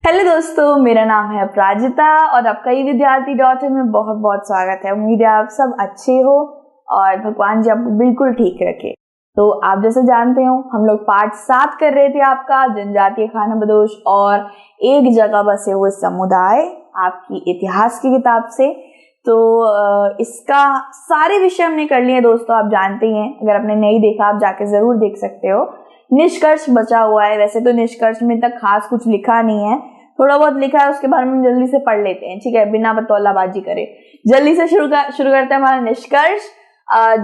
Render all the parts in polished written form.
Hello दोस्तों, मेरा नाम है अपराजिता और आपका ई विद्यार्थी .in में बहुत बहुत स्वागत है। उम्मीद है आप सब अच्छे हो और भगवान जी आपको बिल्कुल ठीक रखे। तो आप जैसे जानते हो हम लोग पाठ 7 कर रहे थे आपका जनजातीय खानाबदोश और एक जगह बसे हुए समुदाय आपकी इतिहास की किताब से। तो इसका सारे विषय हमने कर लिए दोस्तों, आप जानते ही हैं। अगर आपने नहीं देखा आप जाके जरूर देख सकते हो। निष्कर्ष बचा हुआ है, वैसे तो निष्कर्ष में तक खास कुछ लिखा नहीं है, थोड़ा बहुत लिखा है, उसके बारे में जल्दी से पढ़ लेते हैं, ठीक है, बिना बतौलाबाजी करे। जल्दी से शुरू करते हैं हमारा निष्कर्ष।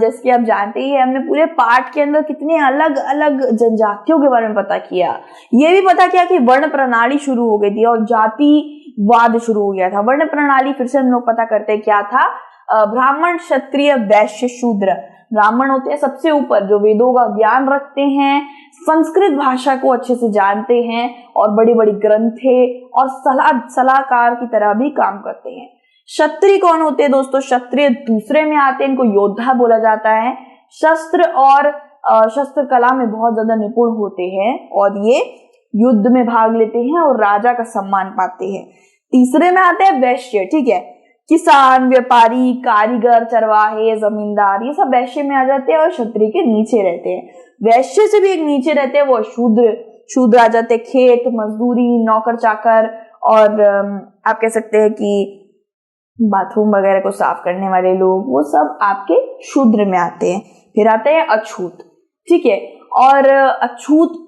जैसे कि आप जानते ही हैं, हमने पूरे पाठ के अंदर कितने अलग अलग जनजातियों के बारे में पता किया। ये भी पता किया कि वर्ण प्रणाली शुरू हो गई थी और जातिवाद शुरू हो गया था। वर्ण प्रणाली फिर से हम लोग पता करते क्या था। ब्राह्मण, क्षत्रिय, वैश्य, शूद्र। ब्राह्मण होते हैं सबसे ऊपर, जो वेदों का ज्ञान रखते हैं, संस्कृत भाषा को अच्छे से जानते हैं और बड़ी बड़ी ग्रंथें और सलाहकार की तरह भी काम करते हैं। क्षत्रिय कौन होते हैं दोस्तों? क्षत्रिय दूसरे में आते हैं, इनको योद्धा बोला जाता है। शस्त्र और शस्त्र कला में बहुत ज्यादा निपुण होते हैं और ये युद्ध में भाग लेते हैं और राजा का सम्मान पाते हैं। तीसरे में आते हैं वैश्य, ठीक है, किसान, व्यापारी, कारीगर, चरवाहे, जमींदार, ये सब वैश्य में आ जाते हैं और क्षत्रिय के नीचे रहते हैं। वैश्य से भी एक नीचे रहते हैं वो शूद्र आ जाते हैं। खेत मजदूरी, नौकर चाकर और आप कह सकते हैं कि बाथरूम वगैरह को साफ करने वाले लोग, वो सब आपके शूद्र में आते हैं। फिर आते हैं अछूत, ठीक है। और अछूत,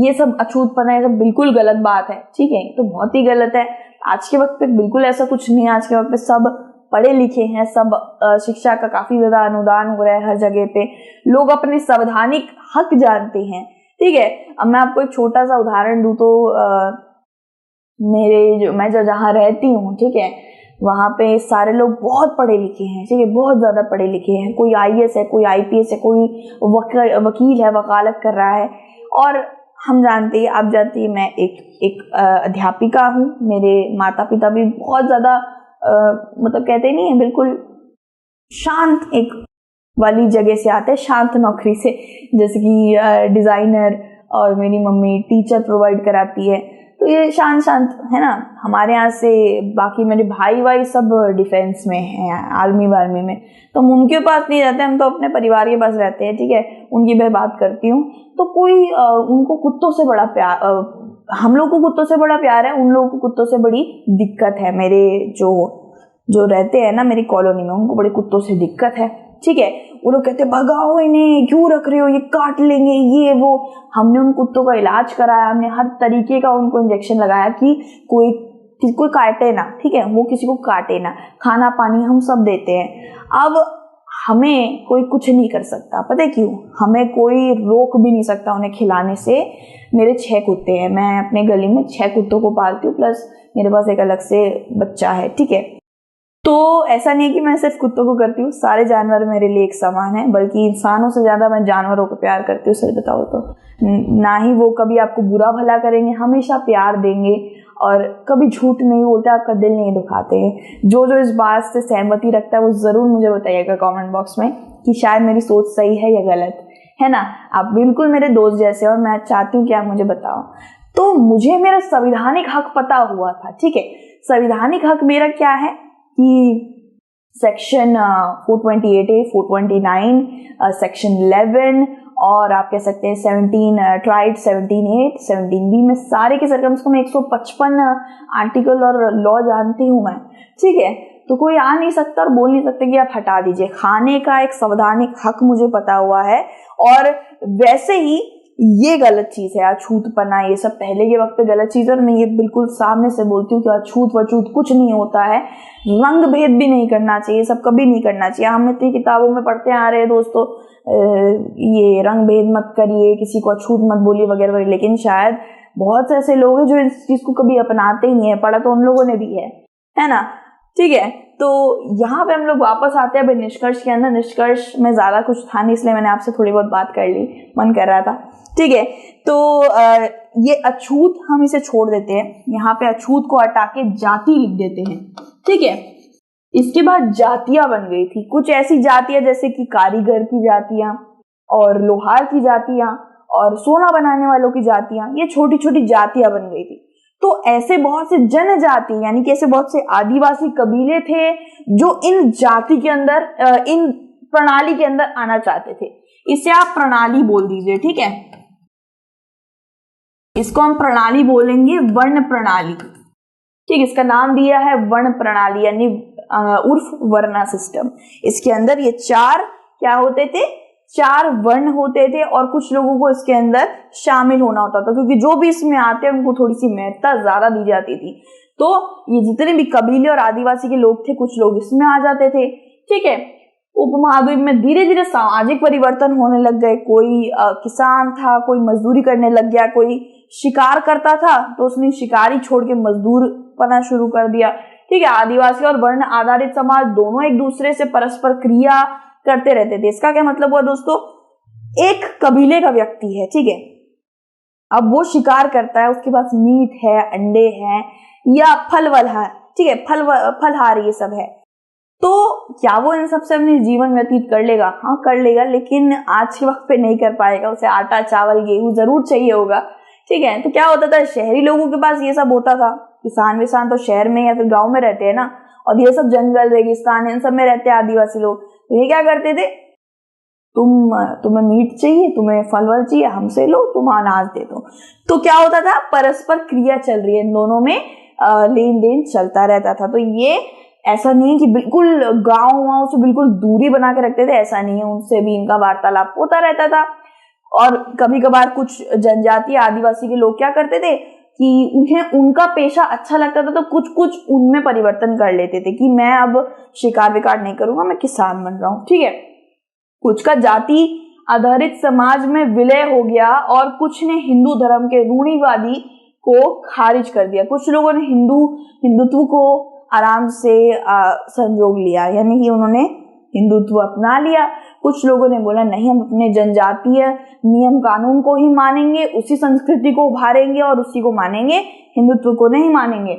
ये सब अछूतपना, ये सब बिल्कुल गलत बात है, ठीक है, तो बहुत ही गलत है। आज के वक्त पे बिल्कुल ऐसा कुछ नहीं है। आज के वक्त पे सब पढ़े लिखे हैं, सब शिक्षा का काफी ज्यादा अनुदान हो रहा है हर जगह पे। लोग अपने संवैधानिक हक जानते हैं, ठीक है। अब मैं आपको एक छोटा सा उदाहरण दूं तो मैं जहाँ रहती हूँ, ठीक है, वहां पे सारे लोग बहुत पढ़े लिखे हैं, ठीक है, बहुत ज्यादा पढ़े लिखे हैं। कोई IAS है, कोई IPS है, कोई वकील है, वकालत कर रहा है। और हम जानते हैं, आप जानते हैं, मैं एक अध्यापिका हूँ। मेरे माता पिता भी बहुत ज्यादा मतलब कहते नहीं है, बिल्कुल शांत एक वाली जगह से आते हैं, शांत नौकरी से, जैसे कि डिजाइनर, और मेरी मम्मी टीचर प्रोवाइड कराती है, तो ये शांत है ना। हमारे यहाँ से बाकी मेरे भाई सब डिफेंस में हैं, आर्मी वार्मी में, तो हम उनके पास नहीं रहते, हम तो अपने परिवार के पास रहते हैं, ठीक है। उनकी मैं बात करती हूँ तो कोई उनको कुत्तों से बड़ा प्यार, हम लोग को कुत्तों से बड़ा प्यार है, उन लोगों को कुत्तों से बड़ी दिक्कत है। मेरे जो रहते हैं ना मेरी कॉलोनी में, उनको बड़े कुत्तों से दिक्कत है, ठीक है। वो लोग कहते भगाओ इन्हें, क्यों रख रहे हो, ये काट लेंगे, ये वो। हमने उन कुत्तों का इलाज कराया, हमने हर तरीके का उनको इंजेक्शन लगाया कि कोई काटे ना, ठीक है, वो किसी को काटे ना। खाना पानी हम सब देते हैं। अब हमें कोई कुछ नहीं कर सकता, पता है क्यों? हमें कोई रोक भी नहीं सकता उन्हें खिलाने से। मेरे 6 कुत्ते हैं, मैं अपने गली में 6 कुत्तों को पालती हूँ, प्लस मेरे पास एक अलग से बच्चा है, ठीक है। तो ऐसा नहीं है कि मैं सिर्फ कुत्तों को करती हूँ, सारे जानवर मेरे लिए एक समान है, बल्कि इंसानों से ज्यादा मैं जानवरों को प्यार करती हूँ। सही बताओ तो ना ही वो कभी आपको बुरा भला करेंगे, हमेशा प्यार देंगे और कभी झूठ नहीं बोलते, आपका दिल नहीं दुखाते हैं। जो इस बात से सहमति रखता है वो जरूर मुझे बताइएगा कमेंट बॉक्स में कि शायद मेरी सोच सही है या गलत है ना। आप बिल्कुल मेरे दोस्त जैसे, और मैं चाहती हूँ कि आप मुझे बताओ। तो मुझे मेरा संवैधानिक हक पता हुआ था, ठीक है। संवैधानिक हक मेरा क्या है कि सेक्शन 428 है, 429, सेक्शन 11 और आप कह सकते हैं 17 ट्राइड 17A 17B में सारे के सारे कम से कम 155 आर्टिकल और लॉ जानती हूँ मैं, ठीक है। तो कोई आ नहीं सकता और बोल नहीं सकता कि आप हटा दीजिए। खाने का एक संवैधानिक हक मुझे पता हुआ है। और वैसे ही ये गलत चीज है, अछूतपना, ये सब पहले के वक्त पे गलत चीज है। मैं ये बिल्कुल सामने से बोलती हूँ कि अछूत वछूत कुछ नहीं होता है। रंग भेद भी नहीं करना चाहिए, सब कभी नहीं करना चाहिए। हम इतनी किताबों में पढ़ते आ रहे हैं दोस्तों, ये रंग भेद मत करिए, किसी को अछूत मत बोलिए वगैरह वगैरह, लेकिन शायद बहुत से ऐसे लोग हैं जो इस चीज को कभी अपनाते ही नहीं है। पढ़ा तो उन लोगों ने भी है ना, ठीक है। तो यहाँ पे हम लोग वापस आते हैं निष्कर्ष के अंदर। निष्कर्ष में ज्यादा कुछ था नहीं, इसलिए मैंने आपसे थोड़ी बहुत बात कर ली, मन कर रहा था, ठीक है। तो ये अछूत हम इसे छोड़ देते हैं, यहाँ पे अछूत को हटा के जाति लिख देते हैं, ठीक है। इसके बाद जातियां बन गई थी, कुछ ऐसी जातियां जैसे कि कारीगर की जातियां और लोहार की जातियां और सोना बनाने वालों की जातियां, ये छोटी छोटी जातियां बन गई थी। तो ऐसे बहुत से जनजाति यानी कि ऐसे बहुत से आदिवासी कबीले थे जो इन जाति के अंदर इन प्रणाली के अंदर आना चाहते थे। इसे आप प्रणाली बोल दीजिए, ठीक है। इसको हम प्रणाली बोलेंगे, वर्ण प्रणाली, ठीक। इसका नाम दिया है वर्ण प्रणाली यानी उर्फ वर्ना सिस्टम। इसके अंदर ये 4 क्या होते थे, 4 वर्ण होते थे और कुछ लोगों को इसके अंदर शामिल होना होता था, क्योंकि जो भी इसमें आते हैं उनको थोड़ी सी महत्ता ज्यादा दी जाती थी। तो ये जितने भी कबीले और आदिवासी के लोग थे, कुछ लोग इसमें आ जाते थे, ठीक है। उपमहाद्वीप में धीरे धीरे सामाजिक परिवर्तन होने लग गए। कोई किसान था, कोई मजदूरी करने लग गया, कोई शिकार करता था तो उसने शिकारी छोड़ के मजदूर बना शुरू कर दिया, ठीक है। आदिवासी और वर्ण आधारित समाज दोनों एक दूसरे से परस्पर क्रिया करते रहते थे। इसका क्या मतलब हुआ दोस्तों, एक कबीले का व्यक्ति है, ठीक है, अब वो शिकार करता है, उसके पास मीट है, अंडे हैं या फलवल है, ठीक है, फलहार ये सब है, तो क्या वो इन सबसे अपने जीवन व्यतीत कर लेगा? हाँ कर लेगा, लेकिन आज के वक्त पे नहीं कर पाएगा। उसे आटा चावल गेहूं जरूर चाहिए होगा, ठीक है। तो क्या होता था, शहरी लोगों के पास ये सब होता था। किसान विसान तो शहर में या फिर गांव में रहते हैं ना, और ये सब जंगल रेगिस्तान इन सब में रहते हैं आदिवासी लोग। तो ये क्या करते थे, तुम्हें मीट चाहिए, तुम्हें फलवल चाहिए, हमसे लो, तुम अनाज दे दो। तो क्या होता था, परस्पर क्रिया चल रही है, इन दोनों में लेन देन चलता रहता था। तो ये ऐसा नहीं है कि बिल्कुल गाँव से बिल्कुल दूरी बना के रखते थे, ऐसा नहीं है, उनसे भी इनका वार्तालाप होता रहता था। और कभी कभार कुछ जनजातीय आदिवासी के लोग क्या करते थे कि उन्हें उनका पेशा अच्छा लगता था, तो कुछ कुछ उनमें परिवर्तन कर लेते थे कि मैं अब शिकार विकार नहीं करूंगा, मैं किसान बन रहा हूँ, ठीक है। कुछ का जाति आधारित समाज में विलय हो गया और कुछ ने हिंदू धर्म के रूढ़िवादी को खारिज कर दिया। कुछ लोगों ने हिंदुत्व को आराम से संजोग लिया, यानी कि उन्होंने हिंदुत्व अपना लिया। कुछ लोगों ने बोला नहीं, हम अपने जनजातीय नियम कानून को ही मानेंगे, उसी संस्कृति को उभारेंगे और उसी को मानेंगे, हिंदुत्व को नहीं मानेंगे।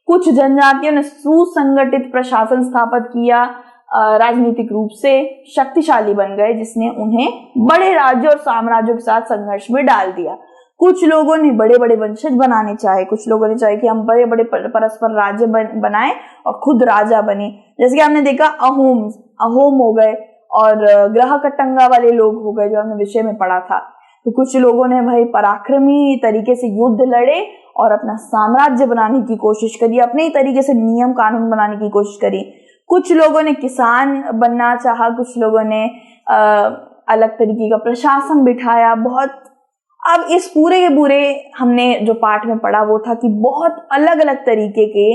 कुछ जनजातियों ने सुसंगठित प्रशासन स्थापित किया, राजनीतिक रूप से शक्तिशाली बन गए, जिसने उन्हें बड़े राज्यों और साम्राज्यों के साथ संघर्ष में डाल दिया। कुछ लोगों ने बड़े बड़े वंशज बनाने चाहे, कुछ लोगों ने चाहे कि हम बड़े बड़े परस्पर राज्य बनाएं और खुद राजा बने। जैसे कि हमने देखा अहोम हो गए और ग्रह कटंगा वाले लोग हो गए, जो हमने विषय में पढ़ा था। तो कुछ लोगों ने भाई पराक्रमी तरीके से युद्ध लड़े और अपना साम्राज्य बनाने की कोशिश करी, अपने ही तरीके से नियम कानून बनाने की कोशिश करी। कुछ लोगों ने किसान बनना चाहा, कुछ लोगों ने अलग तरीके का प्रशासन बिठाया। बहुत अब इस पूरे के पूरे हमने जो पाठ में पढ़ा वो था कि बहुत अलग अलग तरीके के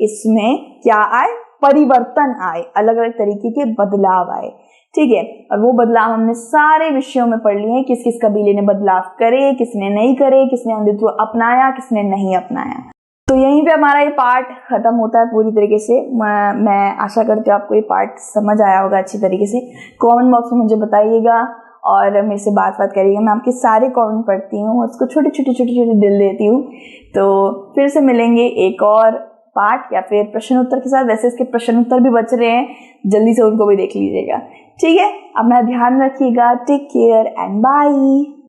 इसमें क्या आए, परिवर्तन आए, अलग अलग तरीके के बदलाव आए, ठीक है। और वो बदलाव हमने सारे विषयों में पढ़ लिए हैं, किस किस कबीले ने बदलाव करे, किसने नहीं करे, किसने हिंदुत्व अपनाया, किसने नहीं अपनाया। तो यहीं पे हमारा ये पार्ट खत्म होता है पूरी तरीके से। मैं आशा करती हूँ आपको ये पार्ट समझ आया होगा अच्छी तरीके से। कमेंट बॉक्स में मुझे बताइएगा और मेरे से बात करिएगा। मैं आपके सारे कमेंट पढ़ती हूँ, उसको छोटे छोटे दिल देती हूँ। तो फिर से मिलेंगे एक और पार्ट या फिर प्रश्न उत्तर के साथ। वैसे इसके प्रश्न उत्तर भी बच रहे हैं, जल्दी से उनको भी देख लीजिएगा, ठीक है। अपना ध्यान रखिएगा। Take care and bye.